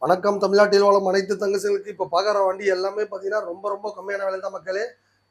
வணக்கம். தமிழ்நாட்டில் வாழும் அனைத்து தங்கச்சிகளுக்கு இப்போ பார்க்குற வண்டி எல்லாமே பார்த்தீங்கன்னா ரொம்ப ரொம்ப கம்மியான விலை தான் மக்களே.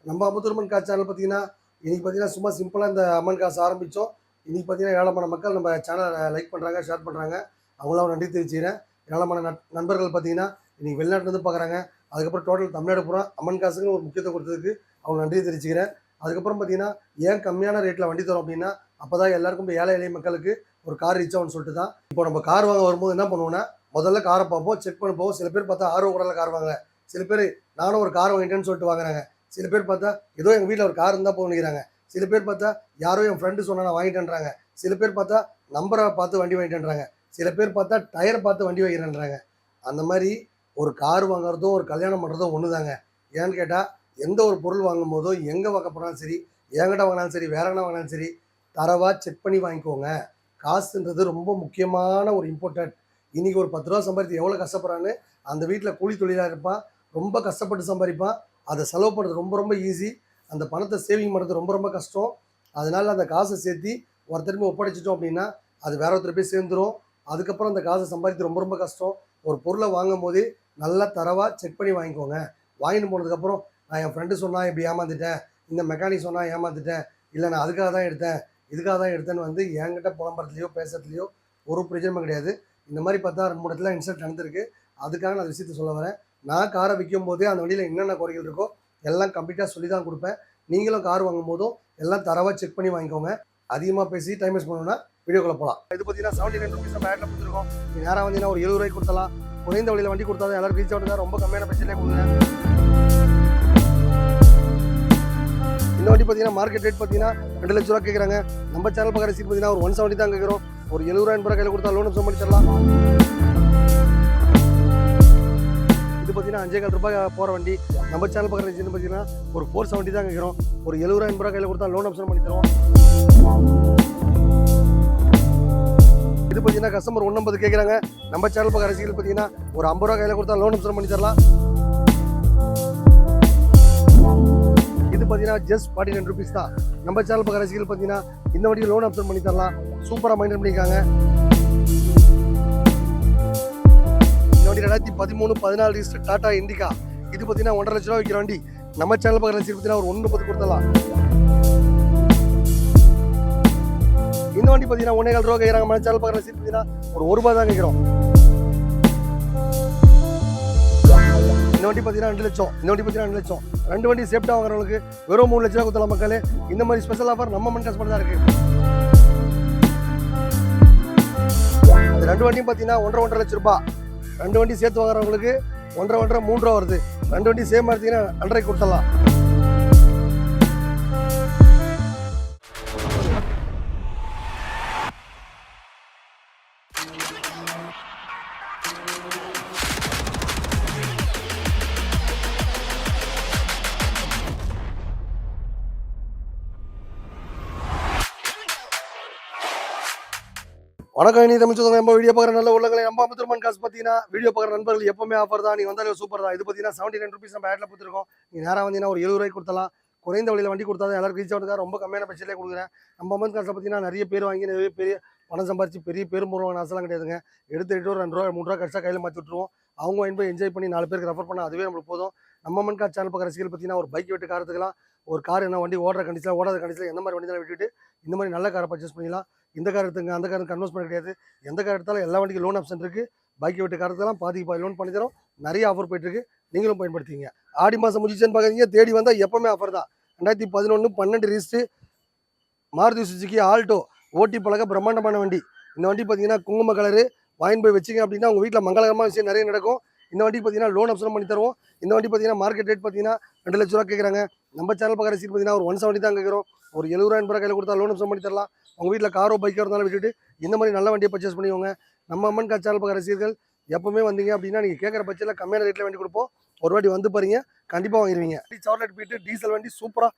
நம்ம அமுத்துருமன் கார் சேனல் பார்த்தீங்கன்னா இன்றைக்கி பார்த்தீங்கன்னா சும்மா சிம்பிளாக இந்த அம்மன் காசு ஆரம்பித்தோம். இன்றைக்கி பார்த்தீங்கன்னா ஏராளமான மக்கள் நம்ம சேனலை லைக் பண்ணுறாங்க, ஷேர் பண்ணுறாங்க. அவங்களாம் நன்றி தெரிவிச்சுக்கிறேன். ஏராளமான நண்பர்கள் பார்த்தீங்கன்னா இன்றைக்கி வெளிநாட்டிலேருந்து பார்க்குறாங்க. அதுக்கப்புறம் டோட்டல் தமிழ்நாடு பூரா அம்மன் காசுக்கு ஒரு முக்கியத்துவம் கொடுத்ததுக்கு அவங்க நன்றி தெரிவிச்சுக்கிறேன். அதுக்கப்புறம் பார்த்தீங்கன்னா ஏன் கம்மியான ரேட்டில் வண்டி தரோம் அப்படின்னா அப்போ தான் எல்லாருக்கும் இப்போ ஏழை எளிய மக்களுக்கு ஒரு கார் ரீச் ஆகும்னு சொல்லிட்டு தான். இப்போ நம்ம கார் வாங்க வரும்போது என்ன பண்ணுவோன்னா முதல்ல காரை பார்ப்போம், செக் பண்ண போவோம். சில பேர் பார்த்தா ஆர்வ கூடல கார் வாங்கல, சில பேர் நானும் ஒரு கார் வாங்கிட்டேன்னு சொல்லிட்டு வாங்குறாங்க. சில பேர் பார்த்தா ஏதோ எங்கள் வீட்டில் ஒரு கார் இருந்தால் போகிறாங்க. சில பேர் பார்த்தா யாரோ என் ஃப்ரெண்டு சொன்னால் நான் வாங்கிட்டேன்றாங்க. சில பேர் பார்த்தா நம்பரை பார்த்து வண்டி வாங்கிட்டேன்றாங்க. சில பேர் பார்த்தா டயரை பார்த்து வண்டி வாங்கிறேன்றாங்க. அந்த மாதிரி ஒரு கார் வாங்குறதும் ஒரு கல்யாணம் பண்ணுறதும் ஒன்று தாங்க. ஏன்னு கேட்டால் எந்த ஒரு பொருள் வாங்கும் போதோ எங்கே வாங்க போனாலும் சரி, என்கிட்ட வாங்கினாலும் சரி, வேற எங்கே வாங்கினாலும் சரி, தரவாக செக் பண்ணி வாங்கிக்கோங்க. காசுன்றது ரொம்ப முக்கியமான ஒரு இம்பார்ட்டன்ட். இன்றைக்கி ஒரு 10 ரூபா சம்பாதித்து எவ்வளோ கஷ்டப்படுறான்னு அந்த வீட்டில் கூலி தொழிலாக இருப்பான், ரொம்ப கஷ்டப்பட்டு சம்பாதிப்பான். அதை செலவு பண்ணுறது ரொம்ப ரொம்ப ஈஸி. அந்த பணத்தை சேவிங் பண்ணுறது ரொம்ப ரொம்ப கஷ்டம். அதனால் அந்த காசை சேர்த்து ஒருத்தருமே ஒப்படைச்சிட்டோம் அப்படின்னா அது வேற ஒருத்தர் போய் சேர்ந்துடும். அதுக்கப்புறம் அந்த காசை சம்பாதித்து ரொம்ப ரொம்ப கஷ்டம். ஒரு பொருளை வாங்கும் போது நல்லா தரவாக செக் பண்ணி வாங்கிக்கோங்க. வாங்கிட்டு போனதுக்கப்புறம் நான் என் ஃப்ரெண்டு சொன்னால் இப்படி ஏமாந்துட்டேன், இந்த மெக்கானிக் சொன்னால் ஏமாந்துட்டேன், இல்லை நான் அதுக்காக தான் எடுத்தேன், இதுக்காக தான் எடுத்தேன்னு வந்து என்கிட்ட புலம்புறதுலையோ பேசுறதுலையோ ஒரு பிரயோஜனமும் கிடையாது. இந்த மாதிரி பார்த்தா 2-3 இடத்துல இன்சல்ட் நடந்திருக்கு. அதுக்காக நான் விஷயத்தை சொல்ல வரேன். நான் காரை விற்கும் போதே அந்த வண்டியில் என்னென்ன குறைகள் இருக்கோ எல்லாம் கம்ப்ளீட்டாக சொல்லி தான் கொடுப்பேன். நீங்களும் கார் வாங்கும் போதும் எல்லாம் தரவாக செக் பண்ணி வாங்கிக்கோங்க. அதிகமாக பேசி டைம் வேஸ்ட் பண்ணணும்னா வீடியோக்குள்ள போகலாம். இது பார்த்தீங்கன்னா 79 ருபீஸ் நம்ம ஆட்டில் கொடுத்துருக்கோம். நீ நேராக வந்தீங்கன்னா ஒரு 70 ரூபாய்க்கு கொடுத்தலாம். குறைந்த வழியில் வண்டி கொடுத்தா தான் எல்லாரும் ரீச் ஆகுது. ரொம்ப கம்மியான பட்ஜெட்லேயே கொடுங்க. இந்த வண்டி பார்த்தீங்கன்னா மார்க்கெட் ரேட் பார்த்தீங்கன்னா 2 லட்ச ரூபா கேட்குறாங்க. நம்ம சேனல் பார்க்குற சீட் பார்த்தீங்கன்னா ஒரு 170 தான் கேட்குறோம். ஒரு 70 ரூபாய் கையில் கொடுத்தா லோன் அப்சம் பண்ணி தரலாம். இது பார்த்தீங்கன்னா 5,4 ரூபாய் போகிற வண்டி. நம்ம சேனல் பார்க்குற சீட் பார்த்தீங்கன்னா ஒரு 470 தான் கேட்குறோம். ஒரு 70 ரூபாய் கையில் கொடுத்தா லோன் அப்சம் பண்ணி தருவோம். இது பார்த்தீங்கன்னா கஸ்டமர் 150 கேட்குறாங்க. நம்ம சேனல் பார்க்குற சீட் பார்த்தீங்கன்னா ஒரு 50 ரூபாய் கையில் கொடுத்தா லோன் அப்சம் பண்ணி தரலாம். இது பார்த்தீங்கன்னா ஜஸ்ட் 49 ருபீஸ் தான். நம்ம சேனல் பார்க்குற ரசிகர்கள் பார்த்தீங்கன்னா இந்த வண்டிக்கு லோன் ஆப்ஷன் பண்ணி தரலாம். சூப்பராக மெயின்டைன் பண்ணியிருக்காங்க. இந்த வண்டி 2013-14 ரிஜிஸ்டர் டாடா இண்டிகா. இது பார்த்தீங்கன்னா 1.5 லட்ச ரூபா விற்கிற வண்டி. நம்ம சேனல் பார்க்குற ரசிகர்கள் பார்த்தீங்கன்னா ஒரு 130 கொடுத்தலாம். இந்த வண்டி பார்த்தீங்கன்னா 1.25 ரூபா கேட்குறாங்க. நம்ம சேனல் பார்க்குற ரசிகர்கள் பார்த்தீங்கன்னா ஒரு 1 ரூபாய் தான் கேட்குறோம். இந்த வண்டி பார்த்தீங்கன்னா 2 லட்சம். இந்த வண்டி பார்த்தீங்கன்னா 2 லட்சம். 2 வண்டி சேஃப்டாக வாங்குறவங்களுக்கு வெறும் 3 லட்ச ரூபா கொடுத்தலாம் மக்களே. இந்த மாதிரி ஸ்பெஷல் ஆஃபர் நம்ம மண் காசு தான் இருக்குது. இந்த 2 வண்டியும் பார்த்தீங்கன்னா 1.5 லட்ச ரூபாய். 2 வண்டி சேர்த்து வாங்குறவங்களுக்கு 1.5 3 ரூபா வருது. 2 வண்டி சேம் எடுத்தீங்கன்னா 2.5 கொடுத்தலாம். வணக்கம். இனி தமிழ் சொல்லுங்க. நம்ம வீடியோ பார்க்குற நல்ல உள்ளங்களை நம்ம அமுத்துருமன் காசு பார்த்தீங்கன்னா வீடியோ பார்க்குற நண்பர்கள் எப்பவுமே ஆஃபர் தான். நீங்கள் வந்தாலும் சூப்பர் தான். இது பார்த்தீங்கன்னா 79 ருபீஸ் நம்ம ஆட்டில் கொடுத்துருக்கோம். நீ நேராக வந்தீங்கன்னா ஒரு 70 ரூபாய்க்கு கொடுத்தலாம். குறைந்த வழியில் வண்டி கொடுத்தா தான் எல்லாரும் ரீச் ஆகுதுக்காக ரொம்ப கம்மியான பட்ஜெட்லேயே கொடுக்குறேன். நம்ம அம்மன் காசில் பார்த்தீங்கன்னா நிறைய பேர் வாங்கி நிறைய பெரிய பணம் சம்பாரிச்சு பெரிய பேரும் போடுவாங்க. ஆசைலாம் கிடையாதுங்க. எடுத்துக்கிட்டு ஒரு 2 ரூபா 3 ரூபா கடிச்சா கையில் மாற்றி விட்டுருவோம். அவங்க வாங்கி போய் என்ஜாய் பண்ணி 4 பேருக்கு ரெஃபர் பண்ணால் அதுவே நம்மளுக்கு போதும். நம்ம அம்மன் காசு சேனல் பார்க்குற ரசிகர்கள் பார்த்தீங்கன்னா ஒரு பைக் விட்டு காரத்துக்கலாம், ஒரு கார் என்ன வண்டி ஓடுற கண்டிஷனில் ஓடாத கண்டிஷனில் எந்த மாதிரி வண்டி தான் விட்டுட்டு இந்த மாதிரி நல்ல காரை பர்ச்சேஸ் பண்ணிக்கலாம். இந்த கார் எடுத்துங்க, அந்த கார் கன்வெர்ஸ் பண்ண கிடையாது. எந்த கார் எடுத்தாலும் எல்லா வண்டிக்கும் லோன் ஆப்ஷன் இருக்குது. பைக்கை விட்டு காரத்துலாம் பாதி லோன் பண்ணி தரோம். நிறைய ஆஃபர் போயிட்டுருக்கு. நீங்களும் பயன்படுத்திங்க. ஆடி மாதம் முடிச்சுன்னு பார்க்குறீங்க, தேடி வந்தால் எப்போவுமே ஆஃபர் தான். 2011-12 ரிஜிஸ்ட்ரு மாருதி சுசுகி ஆல்டோ ஓட்டி பழக பிரம்மாண்டமான வண்டி. இந்த வண்டி பார்த்தீங்கன்னா குங்கும கலரு. வாங்கி போய் வச்சிங்க அப்படின்னா உங்கள் வீட்டில் மங்களகரமான விஷயம் நிறைய நடக்கும். இந்த வண்டி பார்த்தீங்கன்னா லோன் ஆப்ஷன் பண்ணி தருவோம். இந்த வண்டி பார்த்தீங்கன்னா மார்க்கெட் ரேட் பார்த்தீங்கன்னா 2 லட்ச ரூபா கேட்குறாங்க. நம்ம சேனல் பார்க்குற சீட் பார்த்தீங்கன்னா ஒரு 170 தான் கேட்குறோம். ஒரு 70 ரூபாய் கையில் கொடுத்தா லோன் ஆப்ஷன் பண்ணி தரலாம். உங்கள் வீட்டில் காரோ பைக்கோ இருந்தாலும் விட்டுட்டு இந்த மாதிரி நல்ல வண்டியை பர்ச்சேஸ் பண்ணிக்கோங்க. நம்ம அம்மன் காசு சேனல் பார்க்குற ரசிகர்கள் எப்பவுமே வந்தீங்க அப்படின்னா நீங்கள் கேட்குற பட்சத்தில் கம்மியான ரேட்டில் வண்டி கொடுப்போம். ஒரு வாட்டி வந்து பாருங்க, கண்டிப்பாக வாங்கிடுவீங்க. சார்லெட் போயிட்டு டீசல் வண்டி சூப்பராக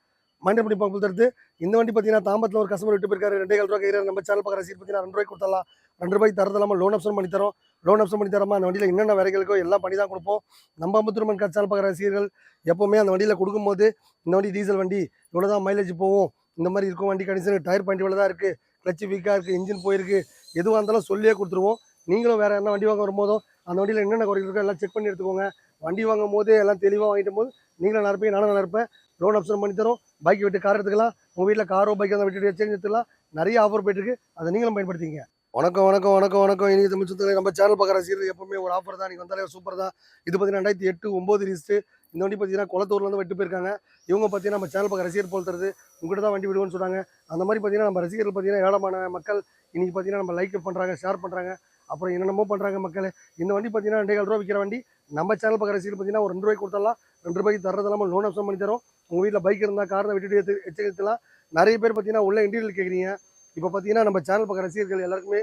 மைண்ட் பண்ணி கொடுத்துருது. இந்த வண்டி பார்த்தீங்கன்னா தாம்பத்தில் ஒரு கஸ்டமர் விட்டு போயிருக்காரு. 2.25 ரூபா கேட்குறாரு. நம்ம சேனல் பார்க்குற சீட் பார்த்தீங்கன்னா 2 ரூபாய்க்கு கொடுத்தலாம். 2 ரூபாய்க்கு தரதெல்லாமல் லோன் ஆப்ஷன் பண்ணி தரோம். லோன் ஆப்ஷன் பண்ணி தரமா அந்த வண்டியில் என்னென்ன வேலைகளுக்கோ எல்லாம் பண்ணி தான் கொடுப்போம். நம்ம அமுத்துருமன் காசு சேனல் பார்க்குற ரசிகர்கள் எப்போவுமே அந்த வண்டியில் கொடுக்கும்போது இந்த வண்டி டீசல் வண்டி இவ்வளோ தான் மைலேஜ் போகும், இந்த மாதிரி இருக்கும் வண்டி கண்டிஷன், டயர் பாயிண்ட் இவ்வளோ தான் இருக்குது, கிளச்சு வீக்காக இருக்குது, இன்ஜின் போயிருக்கு, எதுவாக இருந்தாலும் சொல்லியே கொடுத்துருவோம். நீங்களும் வேறு என்ன வண்டி வாங்க வரும்போதும் அந்த வண்டியில் என்னென்ன குறைகள் இருக்கோ எல்லாம் செக் பண்ணி எடுத்துக்கோங்க. வண்டி வாங்கும் போதே எல்லாம் தெளிவாக வாங்கிட்டு போது நீங்களும் நல்லா இருப்பீங்க, நானும் நல்லா இருப்பேன். லோன் ஆப்ஷன் பண்ணி தரோம். பைக் விட்டு கார் எடுத்துக்கலாம். உங்கள் வீட்டில் காரோ பைக்கோ தான் விட்டுட்டு எக்ஸ்சேஞ்ச் எடுத்துக்கலாம். நிறைய ஆஃபர் போயிட்டு இருக்கு. அதை நீங்களும் பயன்படுத்திங்க. வணக்கம் வணக்கம் வணக்கம் வணக்கம். இன்னைக்கு தமிழ் சுத்தம் நம்ம சேனல் பார்க்குற ரசிகர்கள் எப்பவுமே ஒரு ஆஃபர் தான். நீங்கள் வந்தாலே சூப்பர் தான். இது பார்த்தீங்கன்னா 2008 ரிஜிஸ்ட்ரு. இந்த வண்டி பார்த்தீங்கன்னா குளத்தூர்லேருந்து விட்டு போயிருக்காங்க. இவங்க பார்த்தீங்கன்னா நம்ம சேனல் பார்க்குற ரசிகர் போல் தருது. உங்கள்கிட்ட தான் வண்டி விடுவோன்னு சொன்னாங்க. அந்த மாதிரி பார்த்தீங்கன்னா நம்ம ரசிகர்கள் பார்த்தீங்கன்னா ஏராளமான மக்கள் இன்னைக்கு பார்த்தீங்கன்னா நம்ம லைக் பண்ணுறாங்க, ஷேர் பண்ணுறாங்க, அப்புறம் என்னென்னமோ பண்ணுறாங்க மக்கள். இந்த வண்டி பார்த்தீங்கன்னா 2,400 விற்கிற வண்டி நம்ம சேனல் பார்க்குற ரசிகர்கள் பார்த்தீங்கன்னா ஒரு 2 ரூபாய்க்கு கொடுத்துடலாம். 2 ரூபாய்க்கு தரது இல்லாமல் லோன் ஆப்ஷன் பண்ணி தரோம். உங்கள் வீட்டில் பைக் இருந்தால் காரை விட்டுட்டு எச்சரிக்கலாம். நிறைய பேர் பார்த்தீங்கன்னா உள்ள இன்டீரியல் கேட்குறீங்க. இப்போ பார்த்தீங்கன்னா நம்ம சேனல் பார்க்குற ரசிகர்கள் எல்லாருக்குமே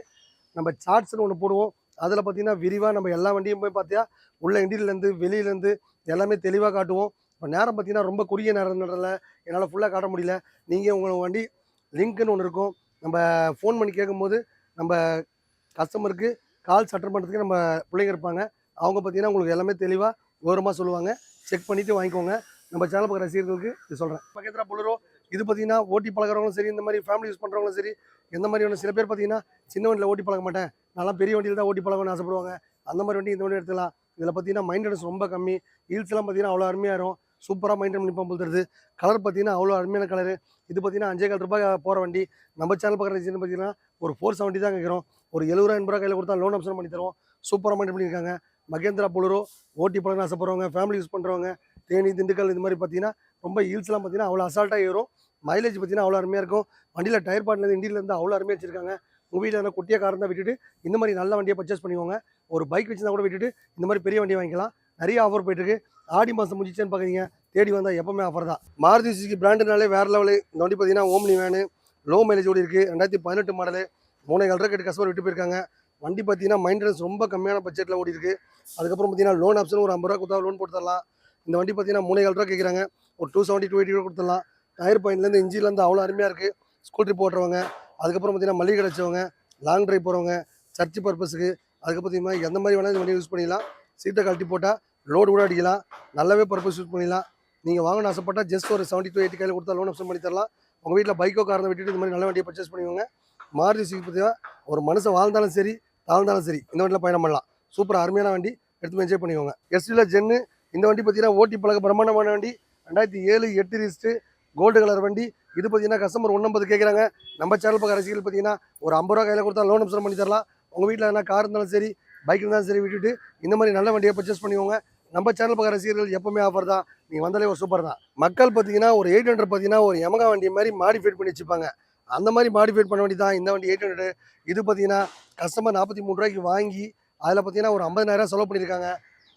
நம்ம சார்ட்ஸ்னு ஒன்று போடுவோம். அதில் பார்த்தீங்கன்னா விரிவாக நம்ம எல்லா வண்டியும் போய் பார்த்தியா உள்ள இன்டீரியர்லேருந்து வெளியிலேருந்து எல்லாமே தெளிவாக காட்டுவோம். இப்போ நேரம் பார்த்தீங்கன்னா ரொம்ப குறுகிய நேரம்ன்றதால என்னால் ஃபுல்லாக காட்ட முடியல. நீங்கள் உங்கள் வண்டி லிங்க்குன்னு ஒன்று இருக்கும். நம்ம ஃபோன் பண்ணி கேட்கும்போது நம்ம கஸ்டமருக்கு கால்ஸ் அட்டன் பண்ணுறதுக்கு நம்ம பிள்ளைங்க இருப்பாங்க. அவங்க பார்த்தீங்கன்னா உங்களுக்கு எல்லாமே தெளிவாக விவரமாக சொல்லுவாங்க. செக் பண்ணிவிட்டு வாங்கிக்கோங்க. நம்ம சேனல் பார்க்குற ரசிகர்களுக்கு இது சொல்கிறேன். பக்கத்தில் புலரோ இது பார்த்தீங்கன்னா ஓட்டி பழகிறவங்களும் சரி, இந்த மாதிரி ஃபேமிலி யூஸ் பண்ணுறவங்களும் சரி, எந்த மாதிரி ஒன்று சில பேர் பார்த்தீங்கன்னா சின்ன வண்டியில் ஓட்டி பழக மாட்டேன், நல்லா பெரிய வண்டியில் தான் ஓட்டி பழகணும்னு ஆசைப்படுவாங்க. அந்த மாதிரி வண்டி இந்த வண்டி எடுத்துக்கலாம். இதில் பார்த்தீங்கன்னா மைண்டன்ஸ் ரொம்ப கம்மி. ஹீல்ஸ்லாம் பார்த்தீங்கன்னா அவ்வளோ அருமையாக இருக்கும். சூப்பராக மைண்டன் பண்ணி பம்பு தருது. கலர் பார்த்தீங்கன்னா அவ்வளோ அருமையான கலரு. இது பார்த்தீங்கன்னா 5,400 ரூபாய் போகிற வண்டி. நம்ம சேனல் பார்க்குற ரசிகர்கள் பார்த்தீங்கன்னா ஒரு 470 தான் கேட்குறோம். ஒரு 70 ரூபா 80 ரூபா கையில் கொடுத்தா லோன் ஆப்ஷன் பண்ணி தருவோம். சூப்பராக மைண்ட் பண்ணியிருக்காங்க. மகேந்திரா புலரோ ஓட்டி பழகணும்னு ஆசைப்படுறவங்க, ஃபேமிலி யூஸ் பண்ணுறவங்க, தேனி திண்டுக்கல் இது மாதிரி பார்த்தீங்கன்னா ரொம்ப ஹீல்ஸ்லாம் பார்த்தீங்கன்னா அவ்வளோ அசால்ட்டாக ஏறும். மைலேஜ் பார்த்தீங்கன்னா அவ்வளோ அருமையாக இருக்கும். வண்டியில் டயர் பார்ட்லேருந்து இண்டியிலேருந்து அவ்வளோ அருமையாக வச்சிருக்காங்க. உங்கள் வீட்டில் என்ன குட்டியாக காரம் தான் விட்டுட்டு இந்த மாதிரி நல்ல வண்டியை பர்ச்சேஸ் பண்ணிக்கோங்க. ஒரு பைக் வச்சுருந்தா கூட விட்டுட்டு இந்த மாதிரி பெரிய வண்டியை வாங்கிக்கலாம். நிறைய ஆஃபர் போயிட்டுருக்கு. ஆடி மாதம் முடிச்சுன்னு பார்க்குறீங்க, தேடி வந்தால் எப்போவுமே ஆஃபர் தான். மாருதி சுசுகி பிராண்டுனாலே வேறு லெவலு. இந்த வண்டி பார்த்தீங்கன்னா ஓம்னி வேனு, லோ மைலேஜ் ஓடி இருக்குது. 2018 மாடலு. 3,400 ரூபா கேட்டு கஸ்டமர் விட்டு போயிருக்காங்க. வண்டி பார்த்தீங்கன்னா மைண்டன்ஸ் ரொம்ப கம்மியான பட்ஜெட்டில் ஓடி இருக்குது. அதுக்கப்புறம் பார்த்தீங்கன்னா லோன் ஆப்ஷன் ஒரு 50 ரூபா கொடுத்தா லோன் போட்டு தரலாம். இந்த வண்டி பார்த்தீங்கன்னா 3,400 ரூபா கேட்குறாங்க. ஒரு 270 280 ரூபா கொடுத்துடலாம். டயர் பாயிண்ட்லேருந்து இன்ஜின்லேருந்து அவ்வளோ அருமையாக இருக்குது. ஸ்கூல் ட்ரிப் ஓட்டுறவங்க, அதுக்கப்புறம் பார்த்தீங்கன்னா மளிகை கிடச்சவங்க, லாங் ட்ரைவ் போகிறவங்க, சர்ச் பர்பஸுக்கு, அதுக்கு பார்த்தீங்கன்னா எந்த மாதிரி வேணாலும் இந்த வண்டியை யூஸ் பண்ணிக்கலாம். சீட்டை கழட்டி போட்டால் லோடு கூட அடிக்கலாம். நல்லாவே பர்பஸ் யூஸ் பண்ணிக்கலாம். நீங்கள் வாங்கணும்னு ஆசைப்பட்டால் ஜஸ்ட் ஒரு 70 to 80 கையில் கொடுத்தா லோன் ஆப்ஷன் பண்ணி தரலாம். உங்கள் வீட்டில் பைக்கோ காரை விட்டுட்டு இந்த மாதிரி நல்ல வண்டியை பர்ச்சேஸ் பண்ணிக்கோங்க. மாருதி சுசுகி பார்த்தீங்கன்னா ஒரு மனுஷன் வாழ்ந்தாலும் சரி தாழ்ந்தாலும் சரி இந்த வண்டியில் பயணம் பண்ணலாம். சூப்பராக அருமையான வண்டி, எடுத்து என்ஜாய் பண்ணிக்கோங்க. எஸ்டியில் ஜென்னு. இந்த வண்டி பார்த்தீங்கன்னா ஓட்டி பழக பிரம்மாண்டமான வண்டி. 2007 8 ரிஜிஸ்ட்ரு, கோல்டு கலர் வண்டி. இது பார்த்தீங்கன்னா கஸ்டமர் 150 கேட்குறாங்க. நம்ம சேனல் பார்க்குற ரசிகர்கள் பார்த்தீங்கன்னா ஒரு 50 ரூபா கையில் கொடுத்தா லோன் ஆப்ஷன் பண்ணி தரலாம். உங்கள் வீட்டில் என்ன கார் இருந்தாலும் சரி, பைக் இருந்தாலும் சரி விட்டுட்டு இந்த மாதிரி நல்ல வண்டியை பர்ச்சேஸ் பண்ணிக்கோங்க. நம்ம சேனல் பார்க்குற ரசிகர்கள் எப்பவுமே ஆஃபர் தான். நீங்கள் வந்தாலே ஒரு சூப்பர் தான். மக்கள் பார்த்தீங்கன்னா ஒரு 800 பார்த்தீங்கன்னா ஒரு யமகா வண்டி மாதிரி மாடிஃபைட் பண்ணி வச்சுப்பாங்க. அந்த மாதிரி மாடிஃபைட் பண்ண வண்டி தான் இந்த வண்டி 800. இது பார்த்தீங்கன்னா கஸ்டமர் 43 ரூபாய்க்கு வாங்கி அதில் பார்த்தீங்கன்னா ஒரு 50,000 செலவு பண்ணியிருக்காங்க.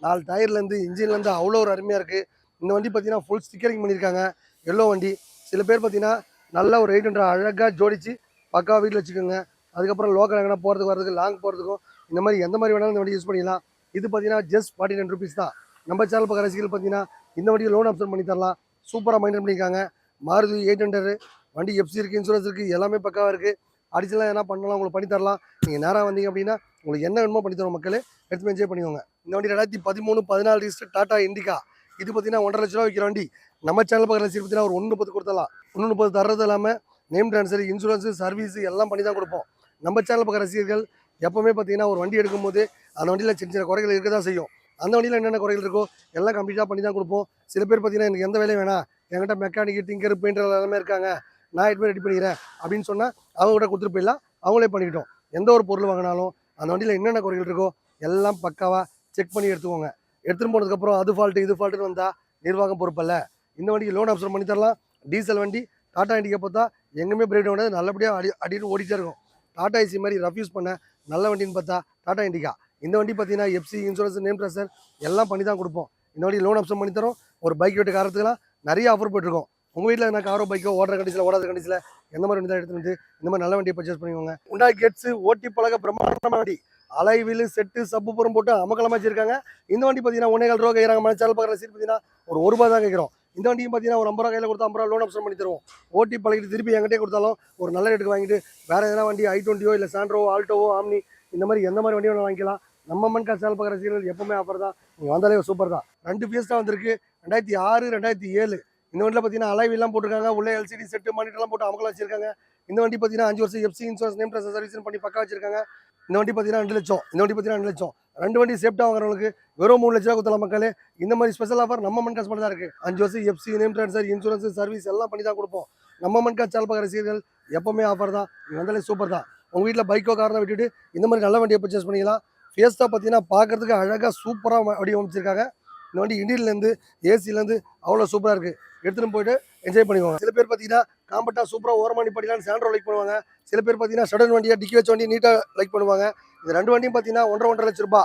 4 டயர்லேருந்து இன்ஜின்லேருந்து அவ்வளோ ஒரு அருமையாக இருக்குது. இந்த வண்டி பார்த்தீங்கன்னா ஃபுல் ஸ்டிக்கரிங் பண்ணியிருக்காங்க. எல்லோ வண்டி. சில பேர் பார்த்தீங்கன்னா நல்ல ஒரு 800 அழகாக ஜோடிச்சு பக்கா வீட்டில் வச்சுக்கோங்க. அதுக்கப்புறம் லோக்கல் எங்கன்னா போகிறதுக்கு வரதுக்கு லாங் போகிறதுக்கும் இந்த மாதிரி எந்த மாதிரி வேணாலும் இந்த வண்டி யூஸ் பண்ணிக்கலாம். இது பார்த்தீங்கன்னா ஜஸ்ட் 49 ரூபீஸ் தான். நம்ம சேனல் பார்க்குற ரசிகர்கள் பார்த்தீங்கன்னா இந்த வண்டியை லோன் ஆப்ஷன் பண்ணி தரலாம். சூப்பராக மெயின்டைன் பண்ணியிருக்காங்க. மாருதி 800 வண்டி எஃப்சி இருக்குது, இன்சூரன்ஸ் இருக்குது, எல்லாமே பக்காவாக இருக்குது. அடிச்சலாம் என்ன பண்ணலாம் உங்களுக்கு பண்ணி தரலாம். நீங்கள் நேராக வந்தீங்க அப்படின்னா உங்களுக்கு என்ன வேணுமோ பண்ணி தரோம். மக்களே எடுத்து என்ஜாய் பண்ணிக்கோங்க. இந்த வண்டி 2013 14 ரிஜிஸ்டர் டாடா இண்டிகா. இது பார்த்தீங்கன்னா 1,50,000 ரூபா விற்கிற வண்டி. நம்ம சேனல் பார்க்குற ரசிகர் பார்த்தீங்கன்னா ஒரு 130 கொடுத்தலாம். 130 தர்றது இல்லாமல் நேம் ட்ரான்ஸ்ஃபர், இன்சூரன்ஸு, சர்வீஸு எல்லாம் பண்ணி தான் கொடுப்போம். நம்ம சேனல் பார்க்குற ரசிகர்கள் எப்போவுமே பார்த்தீங்கன்னா ஒரு வண்டி எடுக்கும்போது அந்த வண்டியில் சின்ன சின்ன குறைகள் இருக்க தான் செய்யும். அந்த வண்டியில் என்னென்ன குறைகள் இருக்கோ எல்லாம் கம்ப்ளீட்டாக பண்ணி தான் கொடுப்போம். சில பேர் பார்த்தீங்கன்னா எனக்கு எந்த வேலையும் வேணாம், என்கிட்ட மெக்கானிக், டிங்கர், பெயிண்டர் எல்லாமே இருக்காங்க, நான் எடுத்து ரெடி பண்ணிக்கிறேன் அப்படின்னு சொன்னால் அவங்ககிட்ட கொடுத்துட்டு போயிடலாம். அவங்களே பண்ணிக்கிட்டோம். எந்த ஒரு பொருள் வாங்கினாலும் அந்த வண்டியில் என்னென்ன குறைகள் இருக்கோ எல்லாம் பக்காவாக செக் பண்ணி எடுத்துக்கோங்க. எடுத்துகிட்டு போனதுக்கப்புறம் அது ஃபால்ட்டு இது ஃபால்ட்டுன்னு வந்தால் நிர்வாகம் பொறுப்பல்ல. இந்த வண்டிக்கு லோன் ஆப்ஷன் பண்ணி தரலாம். டீசல் வண்டி டாடா இண்டிகா பார்த்தா எங்கேயுமே பிரேக் டவுன் நல்லபடியாக அடின்னு ஓடிட்டே இருக்கும். டாடா ஏசி மாதிரி ரஃப் யூஸ் பண்ண நல்ல வண்டின்னு பார்த்தா டாடா இண்டிகா. இந்த வண்டி பார்த்தீங்கன்னா எஃப்சி, இன்சூரன்ஸ், நேம் ட்ரான்ஸ்ஃபர் எல்லாம் பண்ணி தான் கொடுப்போம். இந்த வண்டி லோன் ஆப்ஷன் பண்ணி தரோம். ஒரு பைக் விட்டு காரத்துக்குலாம் நிறைய ஆஃபர் போயிட்டுருக்கோம். உங்கள் வீட்டில் என்ன காரோ பைக்கோ ஓடுற கண்டிஷனில் ஓடாத கண்டிஷனில் எந்த மாதிரி வண்டி தான் எடுத்துட்டு வந்து இந்த மாதிரி நல்ல வண்டியை பர்ச்சேஸ் பண்ணிக்கோங்க. ஹுண்டாய் கெட்ஸு ஓட்டி பழக பிரம்மாண்டமான வண்டி. அலைவில் செட்டு சப்பு புறம் போட்டு அமக்கலமாக வச்சிருக்காங்க. இந்த வண்டி பார்த்தீங்கன்னா 1,400 ரூபா கேட்குறாங்க. மன சேனல் பார்க்குற சீட் பார்த்தீங்கன்னா ஒரு ரூபா தான் கேட்குறோம். இந்த வண்டியும் பார்த்தீங்கன்னா ஒரு 50 ரூபா கையில் கொடுத்தா 50 ரூபா லோன் ஆப்ஷன் பண்ணி தருவோம். ஓட்டி பழகிட்டு திருப்பி என்கிட்டே கொடுத்தாலும் ஒரு நல்ல ரேட்டுக்கு வாங்கிட்டு வேறு எதனா வண்டி i20 இல்லை சாண்ட்ரோ, ஆல்டோவோ, ஆம்னி இந்த மாதிரி எந்த மாதிரி வண்டியும் வாங்கிக்கலாம். நம்ம மண்கா சேனல் பார்க்குற சீரியல் எப்பவுமே ஆஃபர் தான். நீங்கள் வந்தாலே சூப்பர் தான். 2 ஃபியஸ்டா வந்திருக்கு. 2006 2007. இந்த வண்டியில் பார்த்தீங்கன்னா அலைவெல்லாம் போட்டிருக்காங்க. உள்ள எல்சிடி செட்டு மானிட்டர்லாம் போட்டு அமக்கெல்லாம் வச்சிருக்காங்க. இந்த வண்டி பார்த்தீங்கன்னா 5 வருஷம் FC, insurance, name transfer service பண்ணி பக்கா வச்சிருக்காங்க. இந்த வண்டி பார்த்தீங்கன்னா 2 லட்சம், இந்த வண்டி பார்த்தீங்கன்னா 2 லட்சம். 2 வண்டி சேஃப்டாக வாங்குறவங்களுக்கு வெறும் 3 லட்ச ரூபா கொடுத்தலாம் மக்களே. இந்த மாதிரி ஸ்பெஷல் ஆஃபர் நம்ம மன்காஸ் மட்டும் தான் இருக்குது. 5 வருஷம் FC, name transfer, insurance, service எல்லாம் பண்ணி தான் கொடுப்போம். நம்ம மன்காஸ் சேனல் பார்க்குற ரசிகர்கள் எப்பவுமே ஆஃபர் தான். நீங்கள் வந்தாலே சூப்பர் தான். உங்கள் வீட்டில் பைக்கோ காரணம் விட்டுட்டு இந்த மாதிரி நல்ல வண்டியை பர்ச்சேஸ் பண்ணிக்கலாம். ஃபேஸ்ட்டாக பார்த்தீங்கன்னா பார்க்குறதுக்கு அழகாக சூப்பராக வடிவமைச்சிருக்காங்க. இந்த வண்டி இன்டீரியர்லேருந்து ஏசிலேருந்து அவ்வளோ சூப்பராக இருக்குது. எடுத்துகிட்டு போயிட்டு என்ஜாய் பண்ணிக்குவாங்க. சில பேர் பார்த்தீங்கன்னா காம்பட்டாக சூப்பராக ஓரமானி படிக்கலான்னு சாண்ட்ரோ லைக் பண்ணுவாங்க. சில பேர் பார்த்தீங்கன்னா சடன் வண்டியாக டிக்கி வச்ச வண்டி நீட்டாக லைக் பண்ணுவாங்க. இந்த 2 வண்டியும் பார்த்தீங்கன்னா 1.5 லட்ச ரூபா.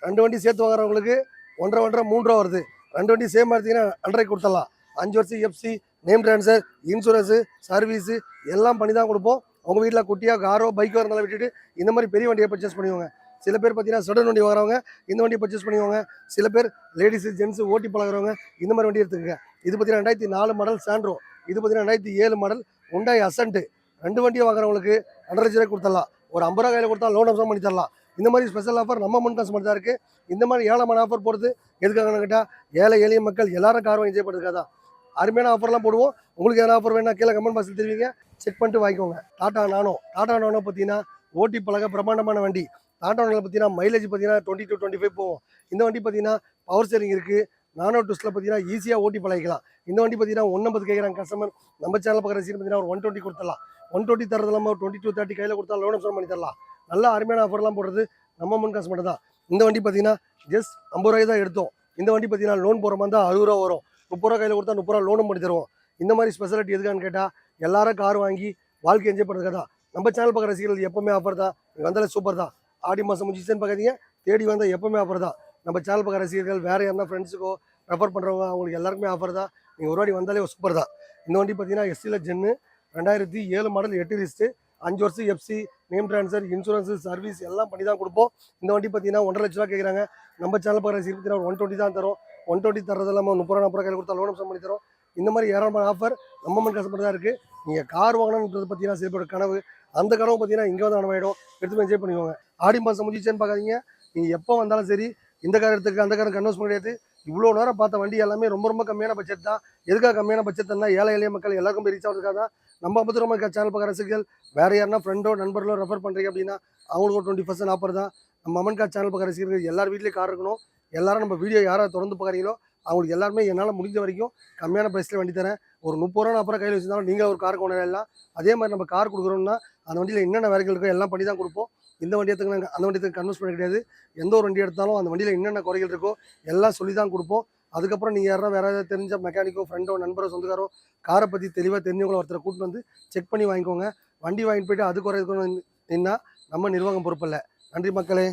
2 வண்டி சேர்த்து வாங்குறவங்களுக்கு 1.5 3 ரூபா வருது. 2 வண்டி சேம் எடுத்தீங்கன்னா 2.5 கொடுத்துடலாம். 5 வருஷம் FC, name transfer, insurance, service எல்லாம் பண்ணி தான் கொடுப்போம். உங்கள் வீட்டில் குட்டியாக காரோ பைக்கோ இருந்தாலும் விட்டுட்டு இந்த மாதிரி பெரிய வண்டியை பர்ச்சேஸ் பண்ணிக்குவாங்க. சில பேர் பார்த்தீங்கன்னா சடன் வண்டி வாங்குறவங்க இந்த வண்டியை பர்ச்சேஸ் பண்ணிக்குவாங்க. சில பேர் லேடிஸு ஜென்ஸு ஓட்டி பழகிறவங்க இந்த மாதிரி வண்டி எடுத்துக்கங்க. இது பார்த்தீங்கன்னா 2004 மாடல் சாண்ட்ரோ. இது பார்த்தீங்கன்னா 2007 மாடல் ஹுண்டாய் அசன்ட். 2 வண்டியை வாங்குறவங்களுக்கு 2.5 லட்ச ரூபாய் கொடுத்துடலாம். ஒரு 50 ரூபா கையில் கொடுத்தா லோன் அப்சம் பண்ணி தரலாம். இந்த மாதிரி ஸ்பெஷல் ஆஃபர் நம்ம மன்காஸ் மட்டும் தான் இருக்குது. இந்த மாதிரி ஏழமான ஆஃபர் போடுறது எதுக்காகன்னு கேட்டால் ஏழை எளிய மக்கள் எல்லாரும் கார் வாங்கி என்ஜாய் பண்ணுறதுக்காக தான். அருமையான ஆஃபர்லாம் போடுவோம். உங்களுக்கு எதனா ஆஃபர் வேணா கீழே கமெண்ட் பாக்ஸில் தெரிவிங்க. செக் பண்ணிட்டு வாங்கிக்கோங்க. டாடா நானோ பார்த்தீங்கன்னா ஓட்டி பழக பிரமாண்டமான வண்டி. டாடா நானோ பார்த்தீங்கன்னா மைலேஜ் பார்த்தீங்கன்னா 20 to 25 போகும். இந்த வண்டி பார்த்தீங்கன்னா பவர் ஸ்டீரிங் இருக்குது. நானோ ட்விஸ்ட்டில் பார்த்தீங்கன்னா ஈஸியாக ஓட்டி பழகிக்கலாம். இந்த வண்டி பார்த்தீங்கன்னா 150 கேட்குறாங்க கஸ்டமர். நம்ம சேனல் பார்க்குற சீன் பார்த்தீங்கன்னா ஒரு 120 கொடுத்துடலாம். 120 தரது இல்லாமல் 20 to 30 கையில் கொடுத்தா லோன் அப்சம் பண்ணி தரலாம். நல்லா அருமையான ஆஃபர்லாம் போடுறது நம்ம மன்காஸ் மட்டும் தான். இந்த வண்டி பார்த்தீங்கன்னா ஜஸ்ட் 50 ரூபாய் தான் எடுத்தோம். இந்த வண்டி பார்த்தீங்கன்னா லோன் போகிற மாதிரி தான் 60 ரூபா வரும். 30 ரூபா கையில் கொடுத்தா 30 ரூபா லோனும் பண்ணி தருவோம். இந்த மாதிரி ஸ்பெஷாலிட்டி எதுக்கான்னு கேட்டால் எல்லாரும் கார் வாங்கி வாழ்க்கை என்ஜாய் பண்ணுறதுக்காக தான். நம்ம சேனல் பார்க்குற ரசிகர்கள் எப்பவுமே ஆஃபர் தான். நீங்கள் வந்தாலே சூப்பர் தான். ஆடி மாதம் முடிச்சுன்னு பார்க்காதீங்க, தேடி வந்தால் எப்பவுமே ஆஃபர் தான். நம்ம சேனல் பார்க்குற ரசிகர்கள் வேறு யாருன்னா ஃப்ரெண்ட்ஸுக்கோ ரெஃபர் பண்ணுறவங்க அவங்களுக்கு எல்லாருக்குமே ஆஃபர் தான். நீங்கள் ஒரு வாட்டி வந்தாலே சூப்பர் தான். இந்த வண்டி பார்த்தீங்கன்னா எஸ்சியில் ஜென்னு 2007 மாடல் 8 லிஸ்ட்டு. 5 வருஷம் FC, name transfer, insurance, service எல்லாம் பண்ணி தான் கொடுப்போம். இந்த வண்டி பார்த்தீங்கன்னா 1.5 லட்ச ரூபா கேட்குறாங்க. நம்ம சேனல் பார்க்குற ரசிகர்கள் பார்த்தீங்கன்னா ஒரு 120 தான் தரும். 120 தரது இல்லாமல் 30 ரூபா 40 கையில் கொடுத்தா லோன் அப்சம் பண்ணி தரோம். இந்த மாதிரி ஏராளமான ஆஃபர் நம்ம மன்காஸ் மட்டும் தான் இருக்குது. நீங்கள் கார் வாங்கணுன்றது பார்த்தீங்கன்னா சில பேர் கனவு. அந்த கனவு பார்த்தீங்கன்னா இங்கே வந்து நனவாயிடும். எடுத்து என்ஜாய் பண்ணிக்கோங்க. ஆடி மாதம் முடிச்சுன்னு பார்க்காதீங்க. நீங்கள் எப்போ வந்தாலும் சரி இந்த கார் எடுத்துக்க அந்த கார் கன்வெர்ஸ் பண்ணியாது. இவ்வளோ நேரம் பார்த்த வண்டி எல்லாமே ரொம்ப ரொம்ப கம்மியான பட்ஜெட் தான். எதுக்காக கம்மியான பட்ஜெட் தான்? ஏழை எளிய மக்கள் எல்லாருக்கும் போய் ரீச் ஆகிறதுக்காக தான். நம்ம அபுதுரமா சேனல் பார்க்குற ரசிகர்கள் வேறு யாருன்னா ஃப்ரெண்டோ நண்பர்களோ ரெஃபர் பண்ணுறீங்க அப்படின்னா அவங்களுக்கு ஒரு 20% ஆஃபர் தான். நம்ம அமன்காஸ் சேனல் பார்க்குற ரசிகர்கள் எல்லார் வீட்லேயும் கார் இருக்கணும். எல்லாரும் நம்ம வீடியோ யாரை தொடர்ந்து பார்க்குறீங்களோ அவங்களுக்கு எல்லாருமே என்னால் முடிஞ்ச வரைக்கும் கம்மியான ப்ரைஸில் வண்டி தரேன். ஒரு 30 ரூபா 40 ரூபா கையில் வச்சுருந்தாலும் நீங்கள் ஒரு கார் கொண்டு வரலாம். அதே மாதிரி நம்ம கார் கொடுக்குறோம்னா அந்த வண்டியில் என்னென்ன வேலைகள் இருக்கோ எல்லாம் பண்ணி தான் கொடுப்போம். இந்த வண்டி எடுத்துக்கு நாங்கள் அந்த வண்டி எடுத்து கன்வெர்ஸ் பண்ண கிடையாது. எந்த ஒரு வண்டி எடுத்தாலும் அந்த வண்டியில் என்னென்ன குறைகள் இருக்கோ எல்லாம் சொல்லி தான் கொடுப்போம். அதுக்கப்புறம் நீங்கள் யாரா வேறு ஏதாவது தெரிஞ்ச மெக்கானிக்கோ ஃப்ரெண்டோ நண்பரோ சொந்தக்காரோ காரை பற்றி தெளிவாக தெரிஞ்சவங்களோ ஒருத்தரை கூப்பிட்டு வந்து செக் பண்ணி வாங்கிக்கோங்க. வண்டி வாங்கிட்டு போய்ட்டு அது குறையுது நின்னா நம்ம நிர்வாகம் பொறுப்பில்லை. நன்றி மக்களே.